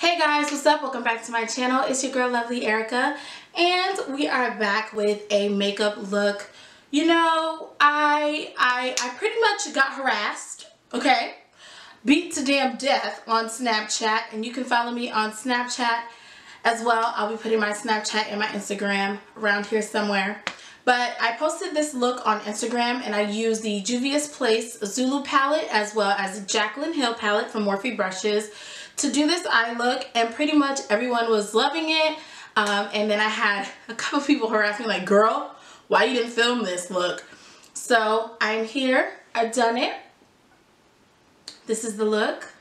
Hey guys, what's up? Welcome back to my channel. It's your girl Lovely Erica, and we are back with a makeup look. You know, I pretty much got harassed, okay? Beat to damn death on Snapchat, and you can follow me on Snapchat as well. I'll be putting my Snapchat and my Instagram around here somewhere. But I posted this look on Instagram, and I used the Juvia's Place Zulu palette as well as the Jaclyn Hill palette from Morphe brushes to do this eye look, and pretty much everyone was loving it. And then I had a couple people harass me like, girl, why you didn't film this look? So I'm here, I've done it. This is the look.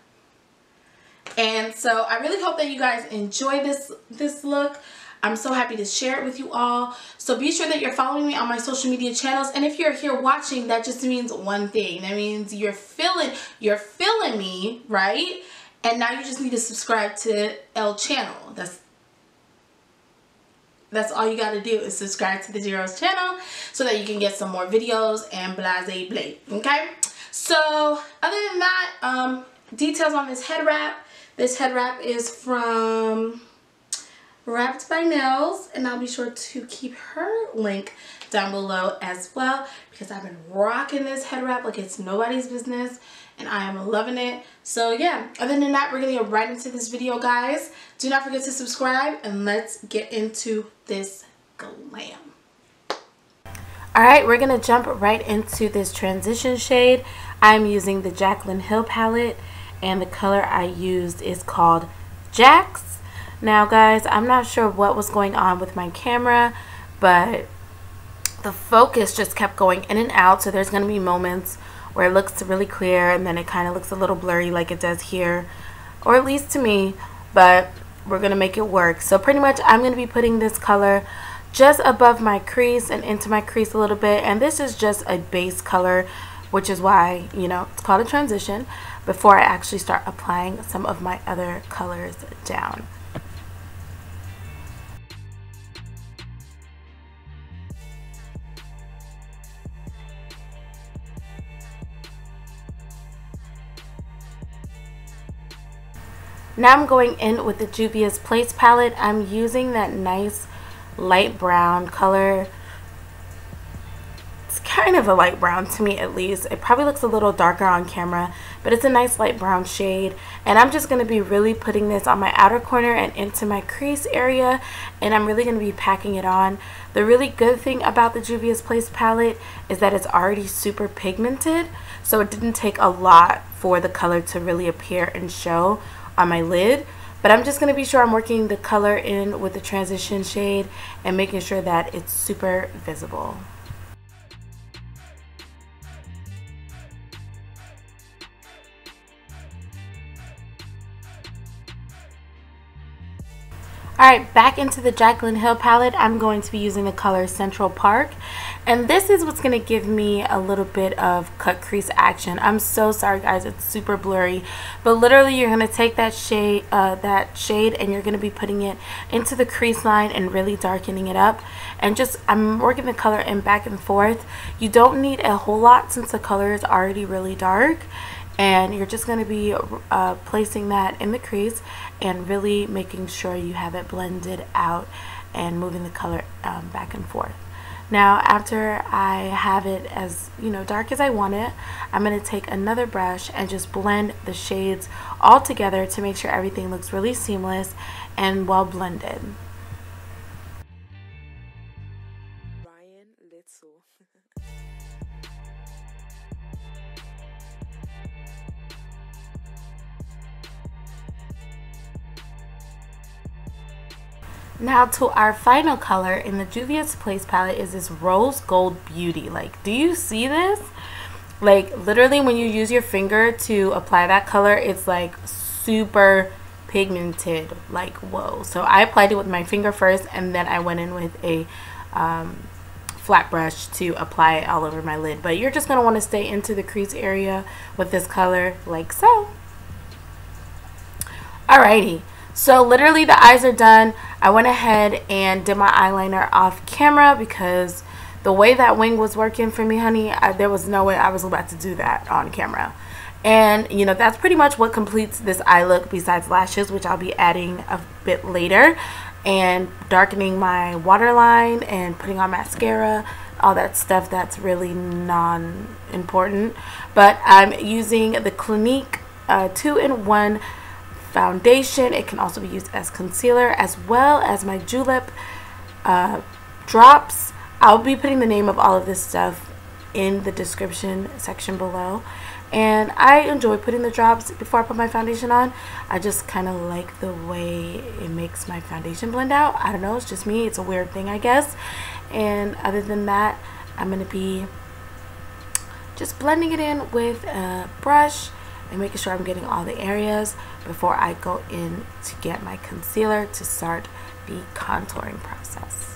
And so I really hope that you guys enjoy this look. I'm so happy to share it with you all. So be sure that you're following me on my social media channels. And if you're here watching, that just means one thing. That means you're feeling me, right? And now you just need to subscribe to L channel. That's all you gotta do is subscribe to the Zero's channel so that you can get some more videos and blase blay. Okay? So other than that, details on this head wrap. This head wrap is from Wrapped by Nails, and I'll be sure to keep her link down below as well because I've been rocking this head wrap like it's nobody's business, and I am loving it. So yeah, other than that, we're gonna get right into this video, guys. Do not forget to subscribe, and let's get into this glam. Alright, we're gonna jump right into this transition shade. I'm using the Jaclyn Hill palette, and the color I used is called Jax. Now guys, I'm not sure what was going on with my camera, but the focus just kept going in and out, so there's going to be moments where it looks really clear and then it kind of looks a little blurry like it does here, or at least to me, but we're going to make it work. So pretty much I'm going to be putting this color just above my crease and into my crease a little bit, and this is just a base color, which is why, you know, it's called a transition, before I actually start applying some of my other colors down. Now I'm going in with the Juvia's Place palette. I'm using that nice light brown color. It's kind of a light brown to me, at least. It probably looks a little darker on camera, but it's a nice light brown shade. And I'm just going to be really putting this on my outer corner and into my crease area, and I'm really going to be packing it on. The really good thing about the Juvia's Place palette is that it's already super pigmented, so it didn't take a lot for the color to really appear and show on my lid. But I'm just going to be sure I'm working the color in with the transition shade and making sure that it's super visible. Alright, back into the Jaclyn Hill palette. I'm going to be using the color Central Park, and this is what's going to give me a little bit of cut crease action. I'm so sorry guys, it's super blurry, but literally you're going to take that shade and you're going to be putting it into the crease line and really darkening it up, and just I'm working the color in back and forth. You don't need a whole lot since the color is already really dark, and you're just going to be placing that in the crease and really making sure you have it blended out and moving the color back and forth. Now after I have it as, you know, dark as I want it, I'm going to take another brush and just blend the shades all together to make sure everything looks really seamless and well blended. Now to our final color in the Juvia's Place palette is this Rose Gold Beauty. Like, do you see this? Like, literally when you use your finger to apply that color, it's like super pigmented. Like, whoa. So I applied it with my finger first, and then I went in with a flat brush to apply it all over my lid. But you're just going to want to stay into the crease area with this color like so. Alrighty. So literally the eyes are done. I went ahead and did my eyeliner off camera because the way that wing was working for me, honey, there was no way I was about to do that on camera. And you know, that's pretty much what completes this eye look, besides lashes, which I'll be adding a bit later, and darkening my waterline and putting on mascara, all that stuff that's really non-important. But I'm using the Clinique 2-in-1 foundation. It can also be used as concealer, as well as my Julep drops. I'll be putting the name of all of this stuff in the description section below. And I enjoy putting the drops before I put my foundation on. I just kind of like the way it makes my foundation blend out. I don't know, it's just me. It's a weird thing, I guess. And other than that, I'm going to be just blending it in with a brush and making sure I'm getting all the areas before I go in to get my concealer to start the contouring process.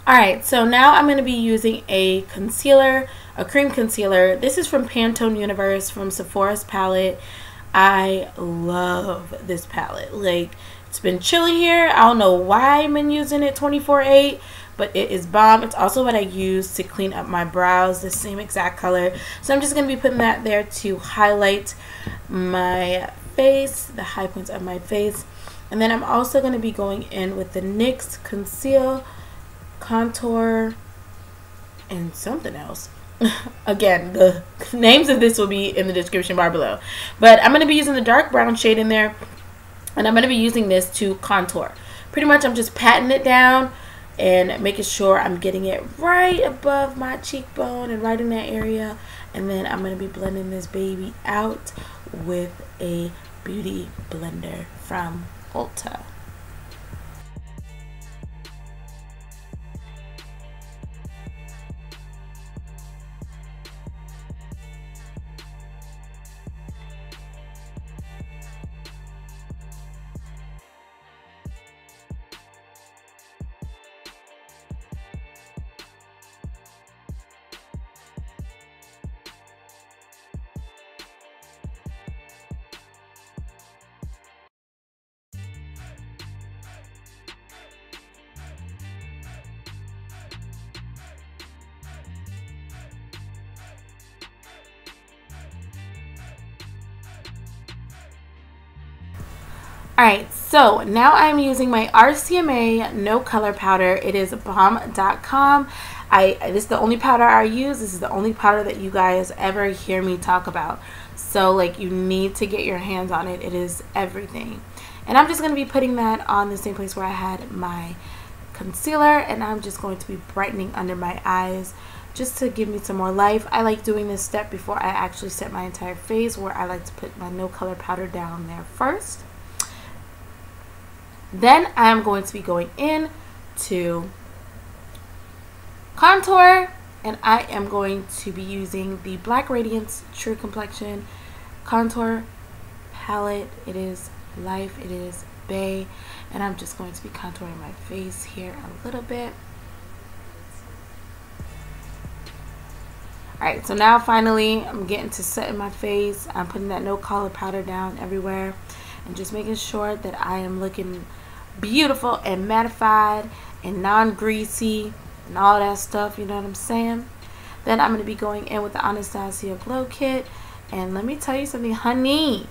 Alright, so now I'm going to be using a concealer, a cream concealer. This is from Pantone Universe, from Sephora's palette. I love this palette. Like, it's been chilly here. I don't know why I've been using it 24/8, but it is bomb. It's also what I use to clean up my brows, the same exact color. So I'm just going to be putting that there to highlight my face, the high points of my face. And then I'm also going to be going in with the NYX Conceal, Contour, and something else. Again, the names of this will be in the description bar below. But I'm going to be using the dark brown shade in there, and I'm going to be using this to contour. Pretty much I'm just patting it down and making sure I'm getting it right above my cheekbone and right in that area. And then I'm going to be blending this baby out with a beauty blender from Ulta. Alright, so now I'm using my RCMA No Color Powder. It is bomb.com. This is the only powder I use. This is the only powder that you guys ever hear me talk about. So, like, you need to get your hands on it. It is everything. And I'm just going to be putting that on the same place where I had my concealer. And I'm just going to be brightening under my eyes just to give me some more life. I like doing this step before I actually set my entire face, where I like to put my No Color Powder down there first. Then I'm going to be going in to contour, and I am going to be using the Black Radiance True Complexion contour palette. It is Life, it is Bay, and I'm just going to be contouring my face here a little bit. Alright, so now finally I'm getting to setting my face. I'm putting that No Color Powder down everywhere and just making sure that I am looking beautiful and mattified and non-greasy and all that stuff, you know what I'm saying? Then I'm going to be going in with the Anastasia Glow Kit, and let me tell you something, honey,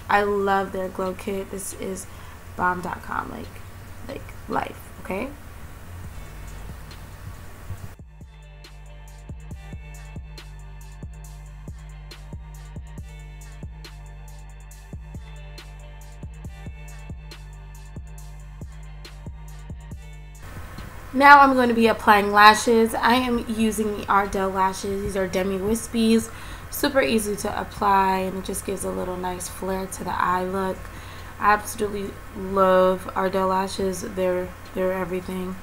I love their glow kit. This is bomb.com, like life, okay? Now I'm going to be applying lashes. I am using the Ardell lashes. These are Demi Wispies. Super easy to apply, and it just gives a little nice flare to the eye look. I absolutely love Ardell lashes. They're everything.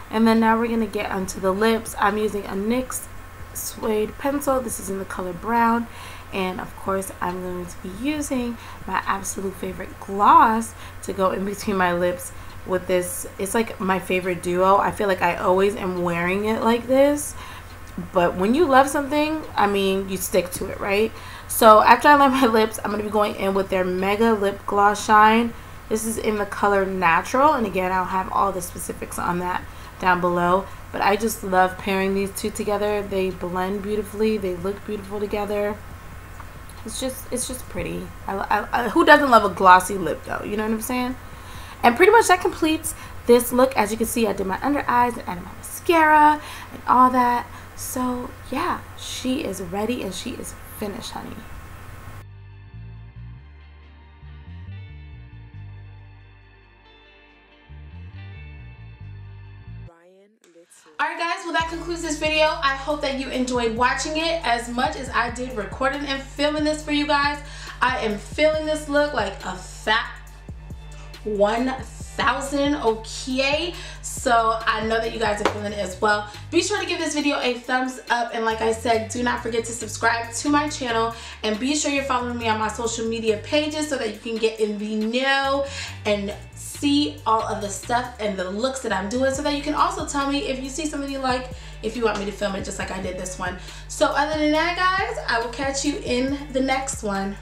And then now we're going to get onto the lips. I'm using a NYX Suede pencil. This is in the color brown. And of course I'm going to be using my absolute favorite gloss to go in between my lips with this. It's like my favorite duo. I feel like I always am wearing it like this, but when you love something, I mean, you stick to it, right? So after I line my lips, I'm going to be going in with their Mega Lip Gloss Shine. This is in the color Natural, and again, I'll have all the specifics on that down below. But I just love pairing these two together. They blend beautifully. They look beautiful together. It's just pretty. Who doesn't love a glossy lip though? You know what I'm saying? And pretty much that completes this look. As you can see, I did my under eyes and added my mascara and all that. So yeah, she is ready and she is finished, honey. Alright guys, well that concludes this video. I hope that you enjoyed watching it as much as I did recording and filming this for you guys. I am feeling this look like a fat 1000, okay? So I know that you guys are feeling it as well. Be sure to give this video a thumbs up, and like I said, do not forget to subscribe to my channel, and be sure you're following me on my social media pages so that you can get in the know and see all of the stuff and the looks that I'm doing, so that you can also tell me if you see something you like, if you want me to film it just like I did this one. So other than that guys, I will catch you in the next one.